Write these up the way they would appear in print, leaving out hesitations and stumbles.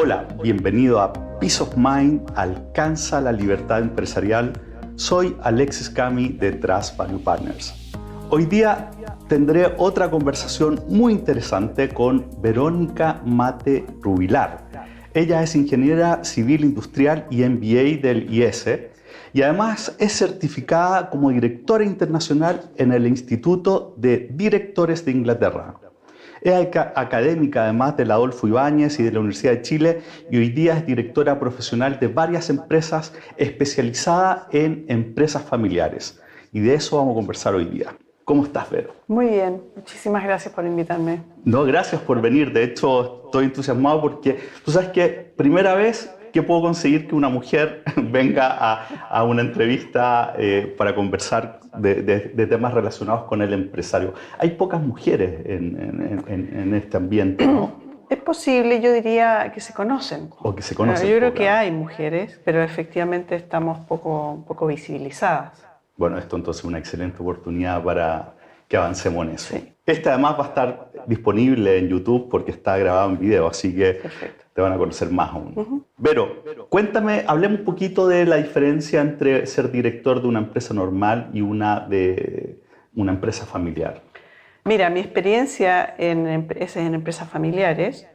Hola, bienvenido a Peace of Mind, alcanza la libertad empresarial. Soy Alexis Cami de Trust Value Partners. Hoy día tendré otra conversación muy interesante con Verónica Mate Rubilar. Ella es ingeniera civil industrial y MBA del IES y además es certificada como directora internacional en el Instituto de Directores de Inglaterra. Es académica además de la Adolfo Ibáñez y de la Universidad de Chile y hoy día es directora profesional de varias empresas especializada en empresas familiares. Y de eso vamos a conversar hoy día. ¿Cómo estás, Vero? Muy bien, muchísimas gracias por invitarme. No, gracias por venir. De hecho, estoy entusiasmado porque tú sabes que primera vez que puedo conseguir que una mujer venga a una entrevista para conversar de temas relacionados con el empresario. Hay pocas mujeres en este ambiente, ¿no? Es posible, yo diría que se conocen. O que se conocen. Yo creo que hay mujeres, pero efectivamente estamos poco visibilizadas. Bueno, esto entonces es una excelente oportunidad para que avancemos en eso. Sí. Este además va a estar disponible en YouTube porque está grabado en video, así que Perfecto. te van a conocer más aún. Vero, cuéntame, hablemos un poquito de la diferencia entre ser director de una empresa normal y una empresa familiar. Mira, mi experiencia en empresas familiares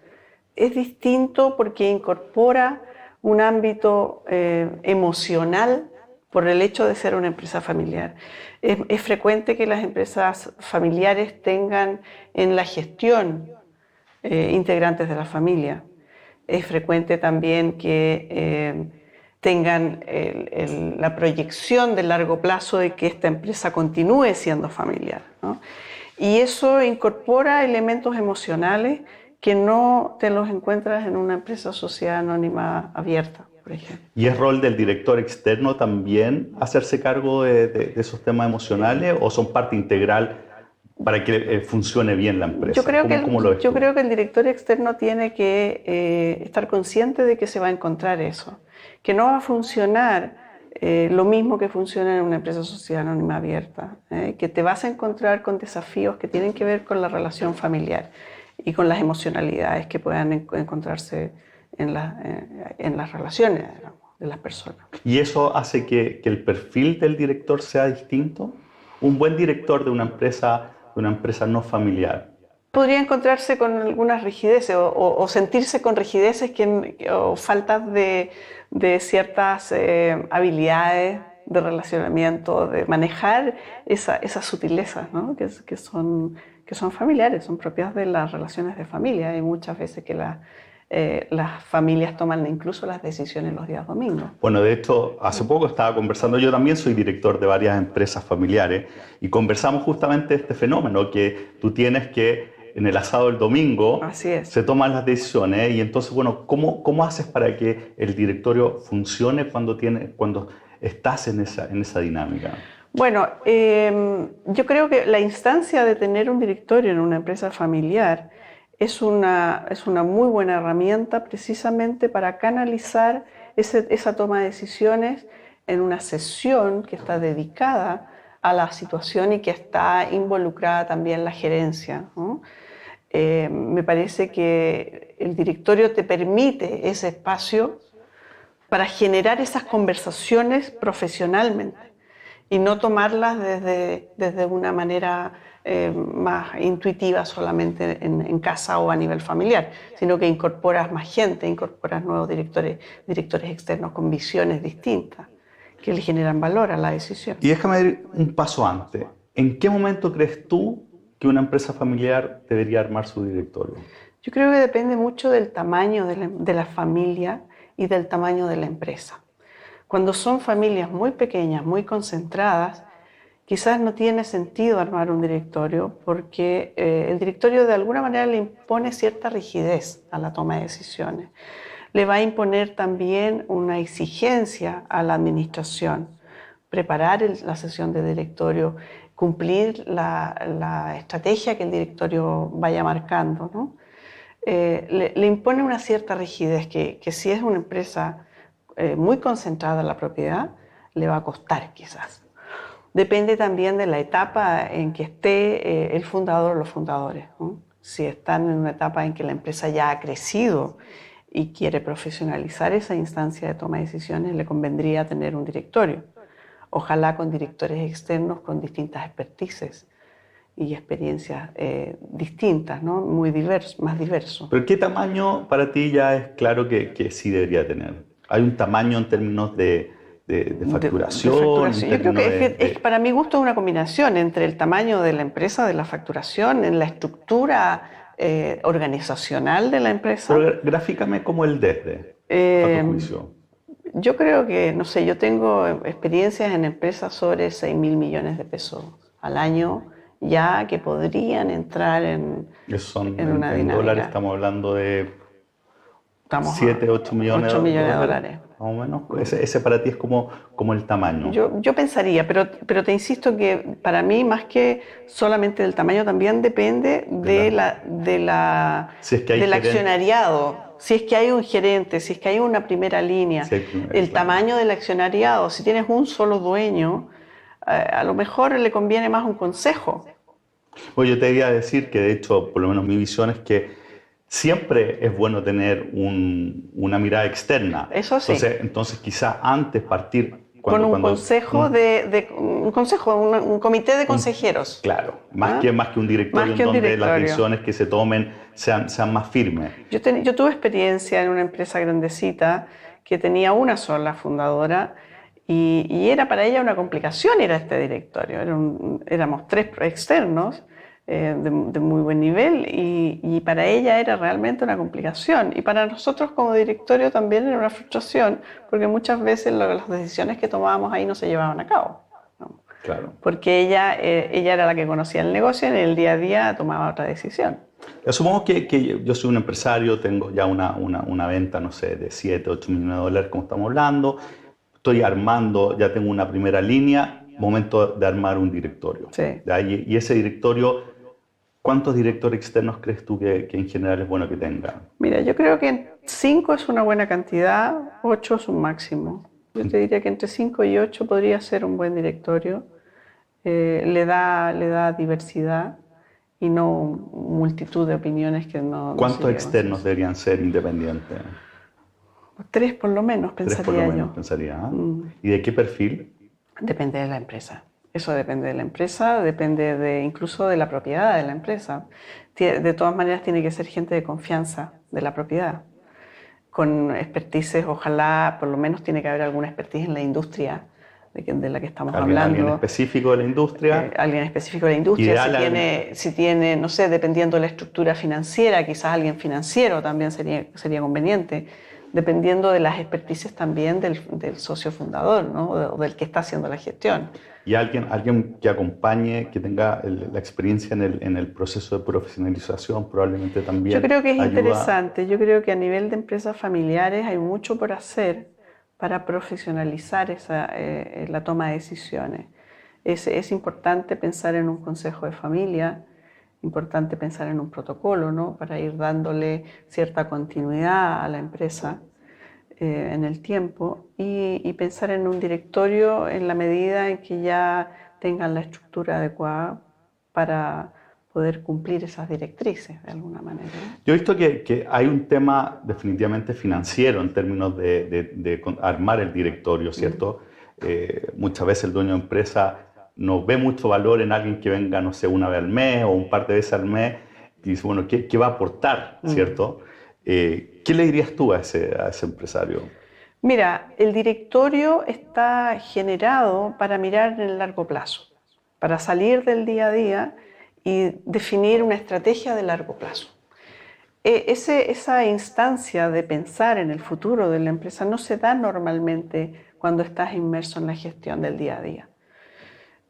es distinto porque incorpora un ámbito emocional por el hecho de ser una empresa familiar. Es frecuente que las empresas familiares tengan en la gestión integrantes de la familia. Es frecuente también que tengan la proyección de largo plazo de que esta empresa continúe siendo familiar, ¿no? Y eso incorpora elementos emocionales que no te los encuentras en una empresa sociedad anónima abierta, por ejemplo. ¿Y es rol del director externo también hacerse cargo de esos temas emocionales o son parte integral para que funcione bien la empresa? Yo creo que el director externo tiene que estar consciente de que se va a encontrar eso, que no va a funcionar lo mismo que funciona en una empresa sociedad anónima abierta, que te vas a encontrar con desafíos que tienen que ver con la relación familiar y con las emocionalidades que puedan encontrarse en las relaciones, digamos, de las personas. ¿Y eso hace que el perfil del director sea distinto? Un buen director de una empresa no familiar podría encontrarse con algunas rigideces o sentirse con rigideces o faltas de ciertas habilidades de relacionamiento, de manejar esas sutilezas, ¿no? que son familiares, son propias de las relaciones de familia. Hay muchas veces que las familias toman incluso las decisiones los días domingos. Bueno, de hecho, hace poco estaba conversando, yo también soy director de varias empresas familiares y conversamos justamente de este fenómeno que tú tienes que en el asado del domingo se toman las decisiones y entonces, bueno, ¿cómo haces para que el directorio funcione cuando estás en esa dinámica? Bueno, yo creo que la instancia de tener un directorio en una empresa familiar es una muy buena herramienta precisamente para canalizar esa toma de decisiones en una sesión que está dedicada a la situación y que está involucrada también la gerencia, ¿no? Me parece que el directorio te permite ese espacio para generar esas conversaciones profesionalmente y no tomarlas desde una manera más intuitiva solamente en casa o a nivel familiar, sino que incorporas más gente, incorporas nuevos directores externos con visiones distintas que le generan valor a la decisión. Y déjame ir un paso antes. ¿En qué momento crees tú que una empresa familiar debería armar su directorio? Yo creo que depende mucho del tamaño de la familia y del tamaño de la empresa. Cuando son familias muy pequeñas, muy concentradas, quizás no tiene sentido armar un directorio porque el directorio de alguna manera le impone cierta rigidez a la toma de decisiones. Le va a imponer también una exigencia a la administración, preparar la sesión de directorio, cumplir la estrategia que el directorio vaya marcando, ¿no? Le impone una cierta rigidez que si es una empresa muy concentrada en la propiedad, le va a costar quizás. Depende también de la etapa en que esté el fundador o los fundadores, ¿no? Si están en una etapa en que la empresa ya ha crecido y quiere profesionalizar esa instancia de toma de decisiones, le convendría tener un directorio. Ojalá con directores externos con distintas expertices y experiencias distintas, ¿no? Más diversos. ¿Pero qué tamaño para ti ya es claro que sí debería tener? ¿Hay un tamaño en términos de facturación? De facturación. Yo creo que es para mi gusto una combinación entre el tamaño de la empresa, de la facturación, en la estructura organizacional de la empresa. Pero gráficame como el desde, a tu juicio. Yo creo que, no sé, yo tengo experiencias en empresas sobre 6.000 millones de pesos al año, ya que podrían entrar en una dinámica. Dólares estamos hablando de 7, 8 millones, 8 millones de dólares. Más o menos. Ese para ti es como el tamaño. Yo pensaría, pero te insisto que para mí, más que solamente del tamaño, también depende del accionariado. Si es que hay un gerente, si es que hay una primera línea, el tamaño del accionariado. Si tienes un solo dueño, a lo mejor le conviene más un consejo. Bueno, yo te iba a decir que, de hecho, por lo menos mi visión es que siempre es bueno tener una mirada externa. Eso sí. Entonces quizás antes partir con un consejo un comité de consejeros. Claro, más que un directorio donde las decisiones que se tomen sean más firmes. Yo tuve experiencia en una empresa grandecita que tenía una sola fundadora y era para ella una complicación ir a este directorio. Éramos 3 externos de muy buen nivel y para ella era realmente una complicación. Y para nosotros como directorio también era una frustración porque muchas veces las decisiones que tomábamos ahí no se llevaban a cabo, ¿no? Claro. Porque ella era la que conocía el negocio y en el día a día tomaba otra decisión. Supongo que yo soy un empresario, tengo ya una venta, no sé, de 7, 8 millones de dólares, como estamos hablando. Estoy armando, ya tengo una primera línea, momento de armar un directorio. Sí. Y ese directorio, ¿cuántos directores externos crees tú que en general es bueno que tenga? Mira, yo creo que 5 es una buena cantidad, 8 es un máximo. Yo te diría que entre 5 y 8 podría ser un buen directorio. Le da diversidad y no multitud de opiniones que no... ¿Cuántos externos deberían ser independientes? 3 por lo menos, pensaría yo. ¿Y de qué perfil? Depende de la empresa. Eso depende de la empresa, depende incluso de la propiedad de la empresa. De todas maneras tiene que ser gente de confianza de la propiedad, con expertices, ojalá por lo menos tiene que haber alguna expertise en la industria de la que estamos hablando. ¿Alguien específico de la industria? Alguien específico de la industria, si tiene, no sé, dependiendo de la estructura financiera, quizás alguien financiero también sería conveniente, dependiendo de las expertices también del socio fundador, ¿no? O del que está haciendo la gestión. Y alguien que acompañe, que tenga la experiencia en el proceso de profesionalización, probablemente también. Yo creo que es interesante. Yo creo que a nivel de empresas familiares hay mucho por hacer para profesionalizar la toma de decisiones. Es importante pensar en un consejo de familia, importante pensar en un protocolo, ¿no? Para ir dándole cierta continuidad a la empresa en el tiempo y pensar en un directorio en la medida en que ya tengan la estructura adecuada para poder cumplir esas directrices de alguna manera. Yo he visto que hay un tema definitivamente financiero en términos de armar el directorio, ¿cierto? Muchas veces el dueño de empresa no ve mucho valor en alguien que venga, no sé, una vez al mes o un par de veces al mes y dice, bueno, ¿qué va a aportar, ¿cierto? ¿Qué le dirías tú a ese empresario? Mira, el directorio está generado para mirar en el largo plazo, para salir del día a día y definir una estrategia de largo plazo. Esa instancia de pensar en el futuro de la empresa no se da normalmente cuando estás inmerso en la gestión del día a día.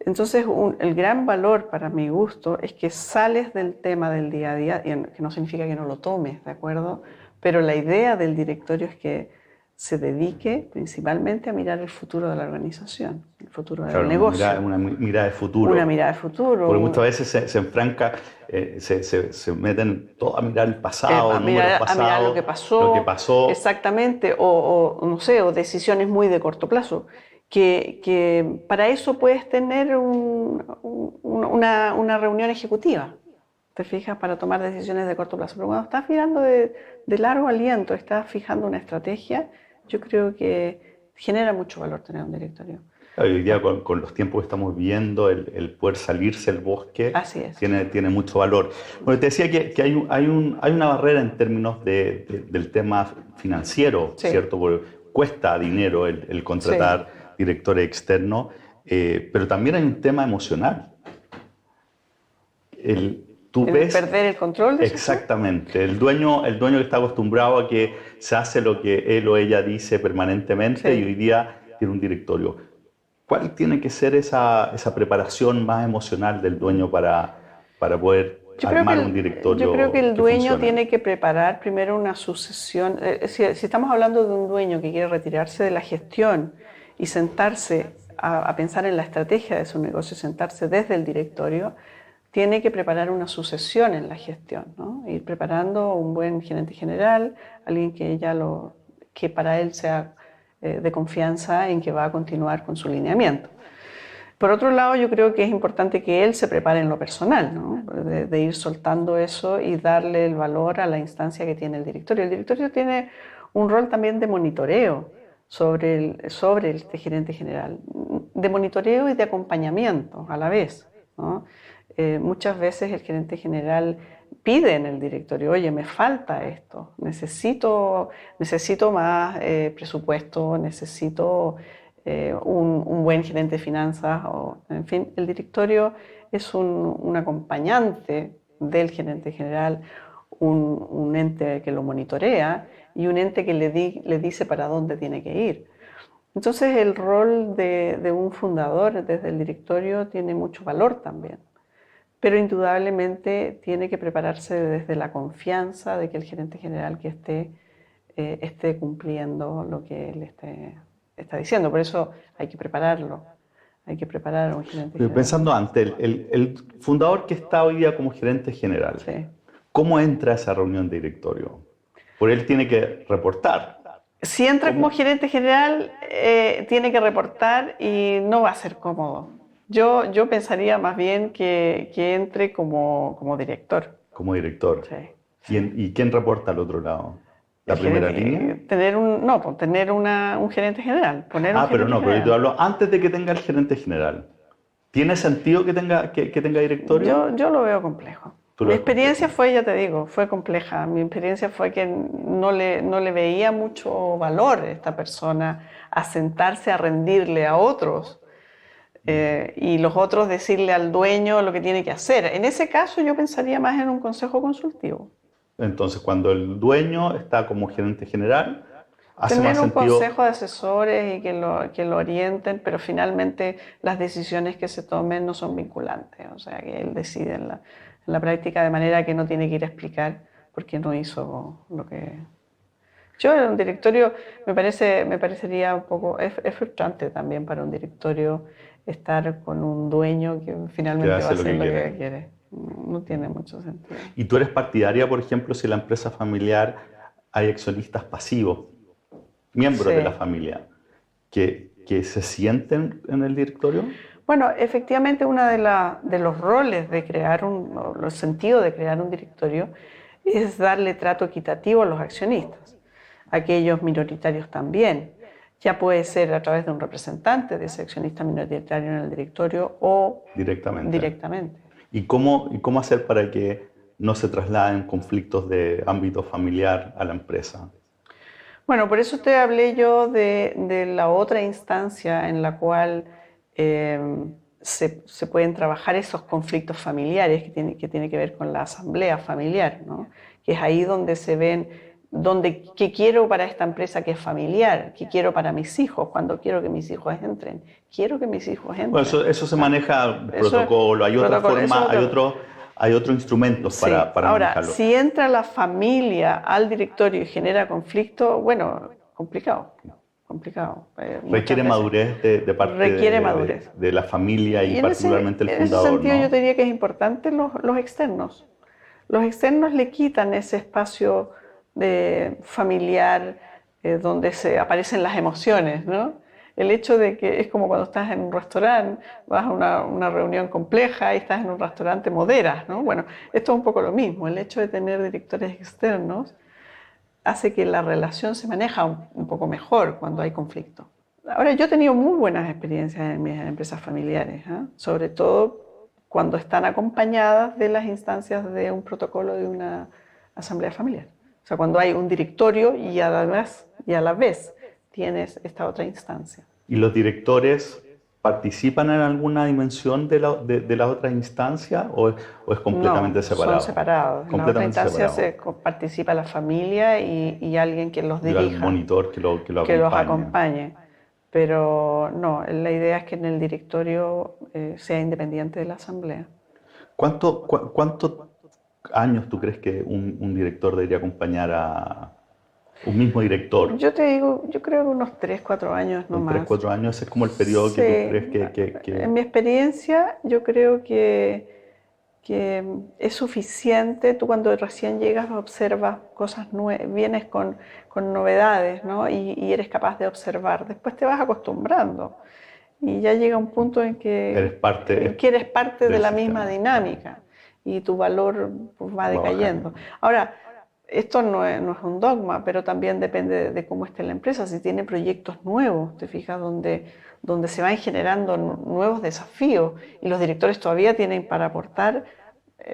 Entonces, el gran valor para mi gusto es que sales del tema del día a día, y que no significa que no lo tomes, ¿de acuerdo? Pero la idea del directorio es que se dedique principalmente a mirar el futuro de la organización, el futuro del negocio. Una mirada de futuro. Una mirada de futuro. Porque muchas veces se enfranca, se meten todos a mirar el pasado, a mirar lo que pasó. Exactamente, o no sé, o decisiones muy de corto plazo. Que para eso puedes tener una reunión ejecutiva, te fijas, para tomar decisiones de corto plazo. Pero cuando estás mirando de largo aliento, estás fijando una estrategia, yo creo que genera mucho valor tener un directorio. Hoy día con los tiempos que estamos viviendo, el poder salirse del bosque Así es. tiene mucho valor. Bueno, te decía que hay una barrera en términos del tema financiero, Sí. ¿cierto? Porque cuesta dinero el contratar directores externos, pero también hay un tema emocional. Tú ves, perder el control de eso. exactamente. El dueño que está acostumbrado a que se hace lo que él o ella dice permanentemente y hoy día tiene un directorio. ¿Cuál tiene que ser esa preparación más emocional del dueño para poder armar un directorio? Yo creo que el dueño funcione? tiene que preparar primero una sucesión. Si estamos hablando de un dueño que quiere retirarse de la gestión y sentarse a pensar en la estrategia de su negocio, sentarse desde el directorio, tiene que preparar una sucesión en la gestión, ¿no? Ir preparando un buen gerente general, alguien que para él sea de confianza en que va a continuar con su lineamiento. Por otro lado, yo creo que es importante que él se prepare en lo personal, ¿no? de ir soltando eso y darle el valor a la instancia que tiene el directorio. El directorio tiene un rol también de monitoreo sobre este gerente general, de monitoreo y de acompañamiento a la vez, ¿no? Muchas veces el gerente general pide en el directorio, oye, me falta esto, necesito más presupuesto, necesito un buen gerente de finanzas, en fin, el directorio es un acompañante del gerente general, un ente que lo monitorea y un ente que le dice para dónde tiene que ir. Entonces el rol de un fundador desde el directorio tiene mucho valor también. Pero indudablemente tiene que prepararse desde la confianza de que el gerente general que esté cumpliendo lo que él está diciendo. Por eso hay que prepararlo. Hay que preparar a un gerente general. Pensando antes, el fundador que está hoy día como gerente general, Sí. ¿cómo entra a esa reunión de directorio? Porque él tiene que reportar. Si entra como gerente general, tiene que reportar y no va a ser cómodo. Yo pensaría más bien que entre como director. Como director. Sí. ¿Y quién reporta al otro lado? ¿La primera línea? Tener un gerente general. Pero yo te hablo antes de que tenga el gerente general. ¿Tiene sentido que tenga directorio? Yo lo veo complejo. Mi experiencia fue, ya te digo, fue compleja. Mi experiencia fue que no le veía mucho valor a esta persona a sentarse a rendirle a otros. Y los otros decirle al dueño lo que tiene que hacer. En ese caso yo pensaría más en un consejo consultivo. Entonces, cuando el dueño está como gerente general, hace tener más un sentido consejo de asesores y que lo orienten, pero finalmente las decisiones que se tomen no son vinculantes. O sea, que él decide en la práctica de manera que no tiene que ir a explicar por qué no hizo lo que... Yo en un directorio me parecería un poco... Es frustrante también para un directorio estar con un dueño que finalmente va a hacer lo que quiere. No tiene mucho sentido. ¿Y tú eres partidaria, por ejemplo, si en la empresa familiar hay accionistas pasivos, miembros de la familia, que se sienten en el directorio? Bueno, efectivamente uno de los roles de los sentidos de crear un directorio es darle trato equitativo a los accionistas, a aquellos minoritarios también. Ya puede ser a través de un representante de ese accionista minoritario en el directorio o directamente. ¿Y cómo hacer para que no se trasladen conflictos de ámbito familiar a la empresa? Bueno, por eso te hablé yo de la otra instancia en la cual se pueden trabajar esos conflictos familiares que tiene que ver con la asamblea familiar, ¿no? Que es ahí donde se ven qué quiero para esta empresa que es familiar, qué quiero para mis hijos, cuando quiero que mis hijos entren. Quiero que mis hijos entren. Bueno, eso se maneja protocolo, hay otra forma, hay otros instrumentos para Ahora, manejarlo. Si entra la familia al directorio y genera conflicto, bueno, complicado. Requiere madurez de parte de la familia y particularmente el fundador. En ese sentido, ¿no? yo te diría que es importante los externos. Los externos le quitan ese espacio de familiar donde se aparecen las emociones, ¿no? el hecho de que es como cuando estás en un restaurante, vas a una reunión compleja y estás en un restaurante, moderas, ¿no? Bueno, esto es un poco lo mismo. El hecho de tener directores externos hace que la relación se maneja un poco mejor cuando hay conflicto. Ahora, yo he tenido muy buenas experiencias en mis empresas familiares, ¿eh? Sobre todo cuando están acompañadas de las instancias de un protocolo de una asamblea familiar. O sea, cuando hay un directorio y a la vez tienes esta otra instancia. ¿Y los directores participan en alguna dimensión de la otra instancia o es completamente No, separado? son separados. En la otra instancia participa la familia y alguien que los dirija. El monitor que lo que los acompañe. Pero no, la idea es que en el directorio sea independiente de la asamblea. ¿Cuántos años tú crees que un director debería acompañar a un mismo director? Yo te digo, yo creo que unos 3, 4 años no más. 3, 4 años es como el periodo que tú crees que... En mi experiencia, yo creo que es suficiente. Tú cuando recién llegas observas cosas nuevas, vienes con novedades, ¿no? Y eres capaz de observar. Después te vas acostumbrando y ya llega un punto en que eres parte de la misma dinámica y tu valor pues, va decayendo. Ahora, esto no es un dogma, pero también depende de cómo esté la empresa. Si tiene proyectos nuevos, te fijas, donde se van generando nuevos desafíos y los directores todavía tienen para aportar,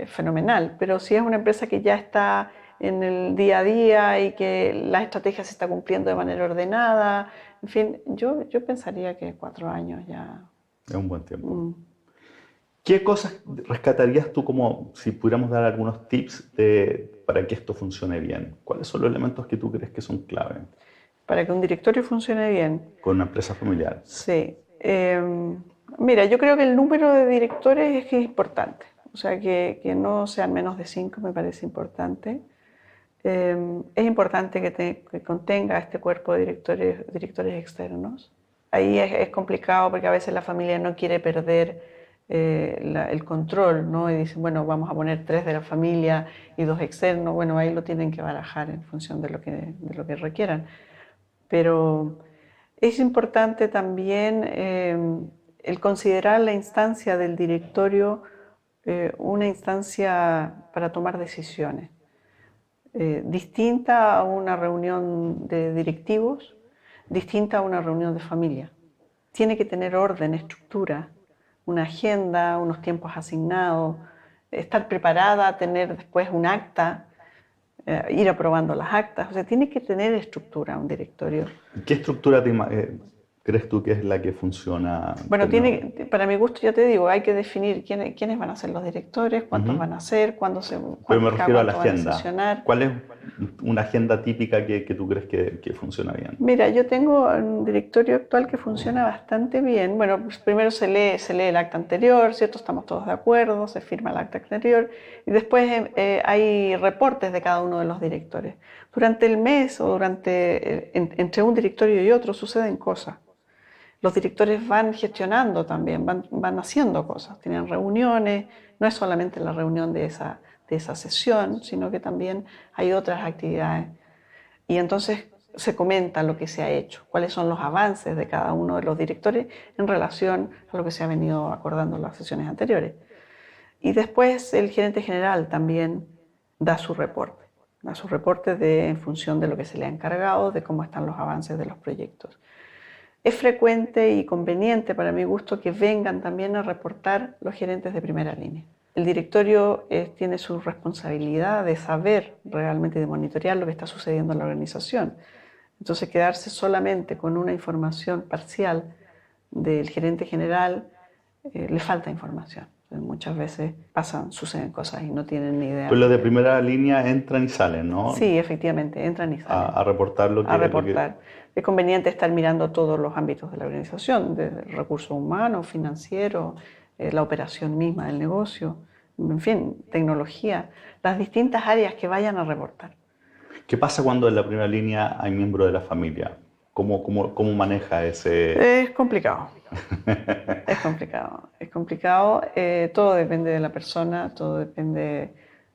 fenomenal. Pero si es una empresa que ya está en el día a día y que la estrategia se está cumpliendo de manera ordenada, en fin, yo pensaría que 4 años ya... Es un buen tiempo. ¿Qué cosas rescatarías tú como si pudiéramos dar algunos tips para que esto funcione bien? ¿Cuáles son los elementos que tú crees que son clave? Para que un directorio funcione bien. Con una empresa familiar. Sí. Mira, yo creo que el número de directores es importante. O sea, que no sean menos de 5 me parece importante. Es importante que contenga este cuerpo de directores externos. Ahí es complicado porque a veces la familia no quiere perder el control, ¿no? Y dicen, bueno, vamos a poner 3 de la familia y 2 externos. Bueno, ahí lo tienen que barajar en función de lo que requieran. Pero es importante también el considerar la instancia del directorio una instancia para tomar decisiones, distinta a una reunión de directivos, distinta a una reunión de familia. Tiene que tener orden, estructura, una agenda, unos tiempos asignados, estar preparada a tener después un acta, ir aprobando las actas. O sea, tiene que tener estructura un directorio. ¿Qué estructura crees tú que es la que funciona? Bueno, para mi gusto, ya te digo, hay que definir quiénes van a ser los directores, cuántos van a ser, Pero me refiero a la agenda. ¿Cuál es una agenda típica que tú crees que funciona bien? Mira, yo tengo un directorio actual que funciona bastante bien. Bueno, pues primero se lee el acta anterior, ¿cierto? Estamos todos de acuerdo, se firma el acta anterior y después hay reportes de cada uno de los directores. Durante el mes o entre un directorio y otro suceden cosas. Los directores van gestionando también, van haciendo cosas, tienen reuniones, no es solamente la reunión de esa sesión, sino que también hay otras actividades. Y entonces se comenta lo que se ha hecho, cuáles son los avances de cada uno de los directores en relación a lo que se ha venido acordando en las sesiones anteriores. Y después el gerente general también da su reporte en función de lo que se le ha encargado, de cómo están los avances de los proyectos. Es frecuente y conveniente para mi gusto que vengan también a reportar los gerentes de primera línea. El directorio tiene su responsabilidad de saber realmente, de monitorear lo que está sucediendo en la organización. Entonces, quedarse solamente con una información parcial del gerente general, le falta información. Muchas veces suceden cosas y no tienen ni idea. Pues los de primera línea entran y salen, ¿no? Sí, efectivamente, entran y salen. A reportar lo que... A reportar. Es conveniente estar mirando todos los ámbitos de la organización, desde recursos humanos, financieros, la operación misma del negocio, en fin, tecnología, las distintas áreas que vayan a reportar. ¿Qué pasa cuando en la primera línea hay miembros de la familia? ¿Cómo maneja ese...? Es complicado. Es complicado. Todo depende de la persona, todo depende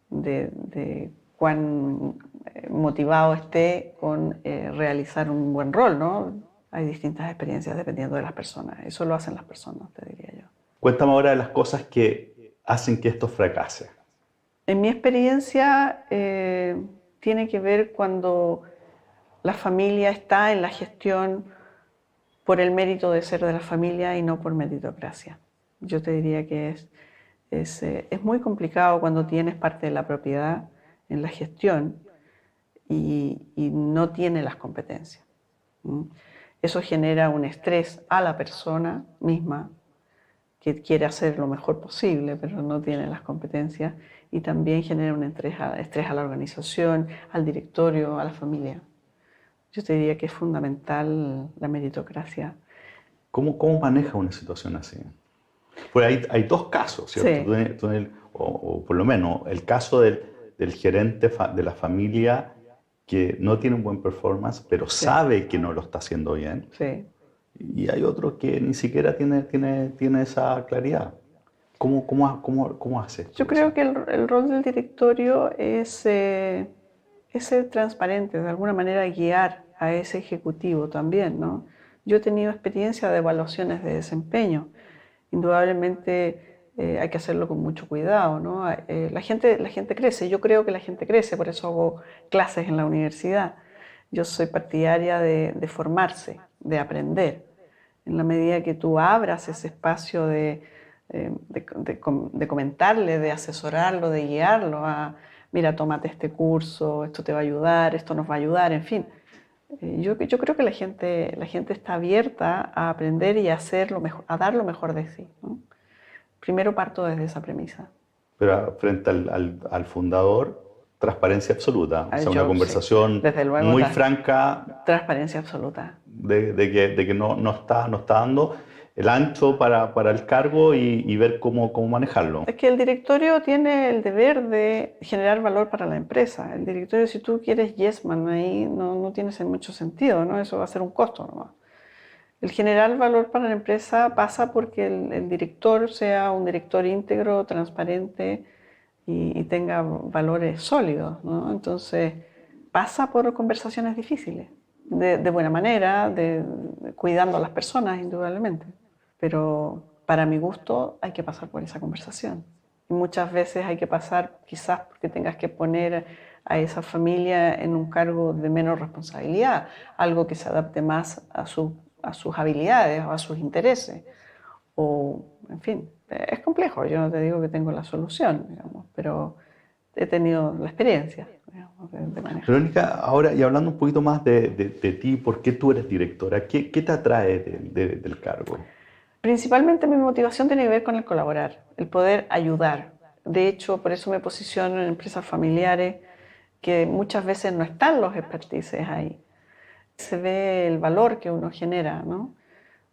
de cuán motivado esté con realizar un buen rol, ¿no? Hay distintas experiencias dependiendo de las personas. Eso lo hacen las personas, te diría yo. Cuéntame ahora de las cosas que hacen que esto fracase. En mi experiencia, tiene que ver cuando la familia está en la gestión por el mérito de ser de la familia y no por meritocracia. Yo te diría que es muy complicado cuando tienes parte de la propiedad en la gestión y no tiene las competencias. Eso genera un estrés a la persona misma que quiere hacer lo mejor posible, pero no tiene las competencias, y también genera un estrés a la organización, al directorio, a la familia. Yo te diría que es fundamental la meritocracia. ¿Cómo maneja una situación así? Pues hay dos casos, ¿cierto? Sí. O por lo menos el caso del gerente de la familia que no tiene un buen performance, pero Sí. sabe que no lo está haciendo bien. Sí. Y hay otro que ni siquiera tiene esa claridad. ¿Cómo hace esto? Yo creo que el rol del directorio es ser transparente, de alguna manera guiar a ese ejecutivo también, ¿no? Yo he tenido experiencia de evaluaciones de desempeño. Indudablemente hay que hacerlo con mucho cuidado, ¿no? La gente crece, yo creo que la gente crece, por eso hago clases en la universidad. Yo soy partidaria de formarse, de aprender. En la medida que tú abras ese espacio de comentarle, de asesorarlo, de guiarlo a, mira, tómate este curso, esto te va a ayudar, esto nos va a ayudar, en fin. Yo creo que la gente está abierta a aprender y a hacer lo mejor, a dar lo mejor de sí, ¿no? Primero parto desde esa premisa. Pero frente al fundador, transparencia absoluta. O sea, una conversación sí, desde luego, muy franca. Transparencia absoluta. De que no está dando el ancho para el cargo y ver cómo manejarlo. Es que el directorio tiene el deber de generar valor para la empresa. El directorio, si tú quieres yes man ahí, no tiene mucho sentido, ¿no? Eso va a ser un costo nomás. El generar valor para la empresa pasa porque el director sea un director íntegro, transparente y tenga valores sólidos, ¿no? Entonces pasa por conversaciones difíciles, de buena manera, cuidando a las personas indudablemente. Pero para mi gusto hay que pasar por esa conversación. Y muchas veces hay que pasar quizás porque tengas que poner a esa familia en un cargo de menor responsabilidad, algo que se adapte más a sus habilidades o a sus intereses. O, en fin, es complejo. Yo no te digo que tengo la solución, digamos, pero he tenido la experiencia, digamos, de manejar. Verónica, ahora y hablando un poquito más de ti, ¿por qué tú eres directora? ¿Qué te atrae del cargo? Principalmente mi motivación tiene que ver con el colaborar, el poder ayudar. De hecho, por eso me posiciono en empresas familiares que muchas veces no están los expertices ahí. Se ve el valor que uno genera, ¿no?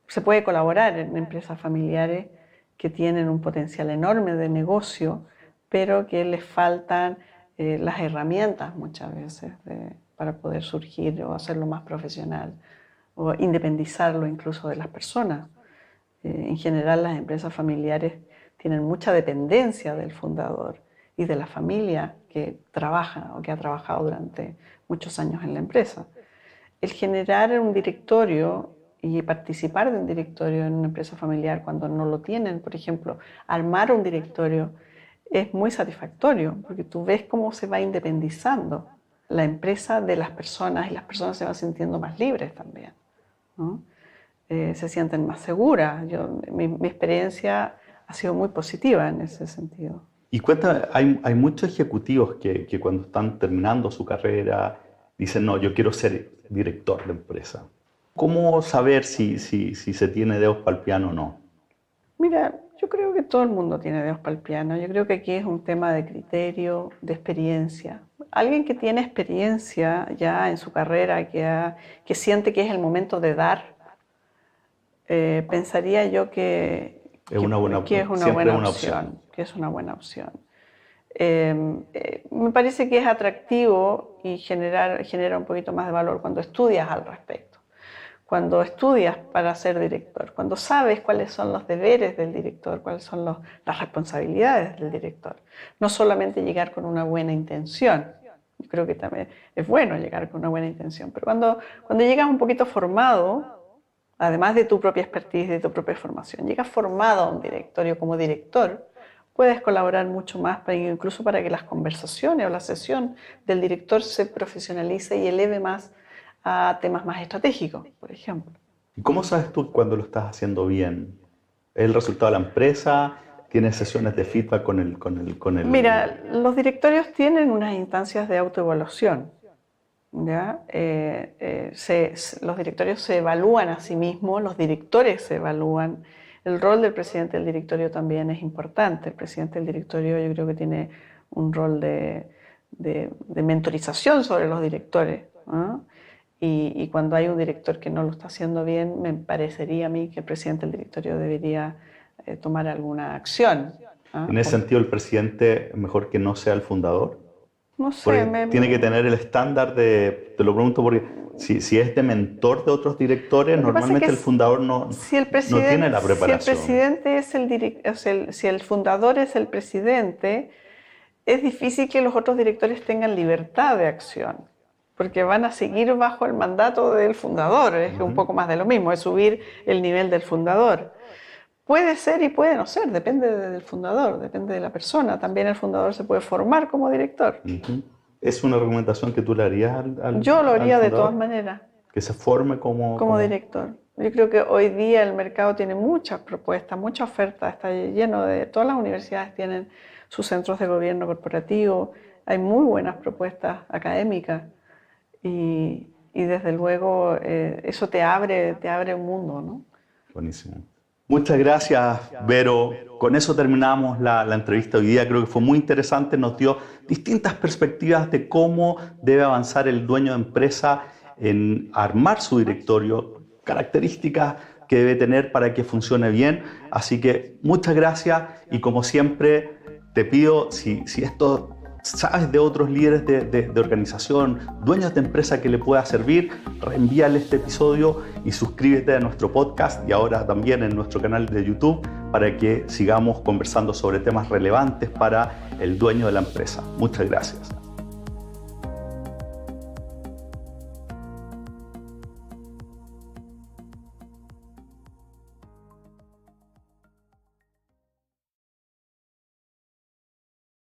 Se puede colaborar en empresas familiares que tienen un potencial enorme de negocio, pero que les faltan las herramientas muchas veces para poder surgir o hacerlo más profesional o independizarlo incluso de las personas. En general, las empresas familiares tienen mucha dependencia del fundador y de la familia que trabaja o que ha trabajado durante muchos años en la empresa. El generar un directorio y participar de un directorio en una empresa familiar cuando no lo tienen, por ejemplo, armar un directorio es muy satisfactorio porque tú ves cómo se va independizando la empresa de las personas y las personas se van sintiendo más libres también, ¿no? Se sienten más seguras. Mi experiencia ha sido muy positiva en ese sentido. Y cuéntame, hay muchos ejecutivos que cuando están terminando su carrera dicen, no, yo quiero ser director de empresa. ¿Cómo saber si se tiene dedos para el piano o no? Mira, yo creo que todo el mundo tiene dedos para el piano. Yo creo que aquí es un tema de criterio, de experiencia. Alguien que tiene experiencia ya en su carrera, que siente que es el momento de dar, pensaría yo que Es una buena opción. Que es una buena opción. Me parece que es atractivo y genera un poquito más de valor cuando estudias al respecto, cuando estudias para ser director, cuando sabes cuáles son los deberes del director, cuáles son las responsabilidades del director. No solamente llegar con una buena intención, yo creo que también es bueno llegar con una buena intención, pero cuando llegas un poquito formado, además de tu propia expertise, de tu propia formación. Llegas formado a un directorio como director, puedes colaborar mucho más, incluso para que las conversaciones o la sesión del director se profesionalice y eleve más a temas más estratégicos, por ejemplo. ¿Y cómo sabes tú cuando lo estás haciendo bien? ¿Es el resultado de la empresa? ¿Tienes sesiones de feedback con el...? Mira, los directorios tienen unas instancias de autoevaluación, ¿ya? Los directorios se evalúan a sí mismos, los directores se evalúan. El rol del presidente del directorio también es importante. El presidente del directorio yo creo que tiene un rol de mentorización sobre los directores, ¿no? Y cuando hay un director que no lo está haciendo bien, me parecería a mí que el presidente del directorio debería tomar alguna acción, ¿no? En ese sentido, ¿el presidente es mejor que no sea el fundador? No sé, Porque tiene que tener el estándar de... Te lo pregunto porque si es de mentor de otros directores, normalmente el fundador no tiene la preparación. Si el fundador es el presidente, es difícil que los otros directores tengan libertad de acción, porque van a seguir bajo el mandato del fundador. Es un poco más de lo mismo, es subir el nivel del fundador. Puede ser y puede no ser, depende del fundador, depende de la persona. También el fundador se puede formar como director. ¿Es una recomendación que tú le harías al Yo lo haría al de fundador? todas maneras. Que se forme como director. Yo creo que hoy día el mercado tiene muchas propuestas, mucha oferta, está lleno de... Todas las universidades tienen sus centros de gobierno corporativo, hay muy buenas propuestas académicas y desde luego eso te abre un mundo, ¿no? Buenísimo. Muchas gracias, Vero. Con eso terminamos la entrevista hoy día. Creo que fue muy interesante, nos dio distintas perspectivas de cómo debe avanzar el dueño de empresa en armar su directorio, características que debe tener para que funcione bien. Así que muchas gracias y como siempre te pido, si esto sabes de otros líderes de organización, dueños de empresa que le pueda servir, reenvíale este episodio y suscríbete a nuestro podcast y ahora también en nuestro canal de YouTube para que sigamos conversando sobre temas relevantes para el dueño de la empresa. Muchas gracias.